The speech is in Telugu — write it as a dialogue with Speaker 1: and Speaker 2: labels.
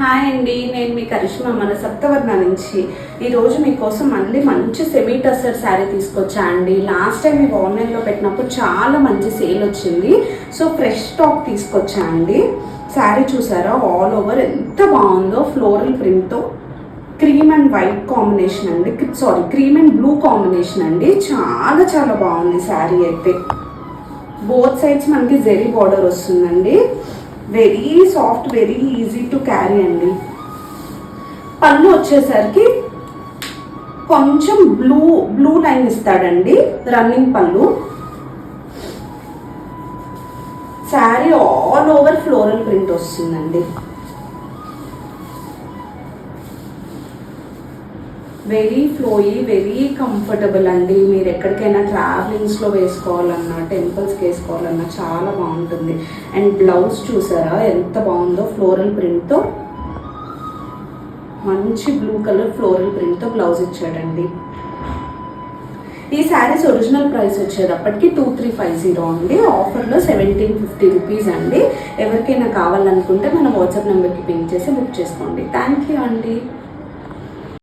Speaker 1: హాయ్ అండి, నేను మీ కరిష్మా మన సప్తవర్ణ నుంచి ఈరోజు మీకోసం మళ్ళీ మంచి సెమీ టస్సర్ శారీ తీసుకొచ్చా అండి. లాస్ట్ టైం మీకు ఆన్లైన్లో పెట్టినప్పుడు చాలా మంచి సేల్ వచ్చింది. సో ఫ్రెష్ స్టాక్ తీసుకొచ్చా అండి. శారీ చూసారా, ఆల్ ఓవర్ ఎంత బాగుందో, ఫ్లోరల్ ప్రింట్తో క్రీమ్ అండ్ వైట్ కాంబినేషన్ అండి, క్రీమ్ అండ్ బ్లూ కాంబినేషన్ అండి. చాలా చాలా బాగుంది శారీ అయితే. బోత్ సైడ్స్ మనకి జెరీ బార్డర్ వస్తుందండి. Very soft, very easy to carry అండి. పళ్ళు వచ్చేసరికి కొంచెం బ్లూ లైన్ ఇస్తాడండి, రన్నింగ్ పళ్ళు. Sari all over floral print వస్తుందండి. వెరీ ఫ్లోయీ, వెరీ కంఫర్టబుల్ అండి. మీరు ఎక్కడికైనా ట్రావెలింగ్స్లో వేసుకోవాలన్నా, టెంపుల్స్కి వేసుకోవాలన్నా చాలా బాగుంటుంది. అండ్ బ్లౌజ్ చూసారా ఎంత బాగుందో, ఫ్లోరల్ ప్రింట్తో మంచి బ్లూ కలర్ ఫ్లోరల్ ప్రింట్తో బ్లౌజ్ ఇచ్చాడండి. ఈ శారీస్ ఒరిజినల్ ప్రైస్ వచ్చేటప్పటికి 2350 అండి. ఆఫర్లో 1750 రూపీస్ అండి. ఎవరికైనా కావాలనుకుంటే మన వాట్సాప్ నెంబర్కి పింక్ చేసి బుక్ చేసుకోండి. థ్యాంక్ యూ అండి.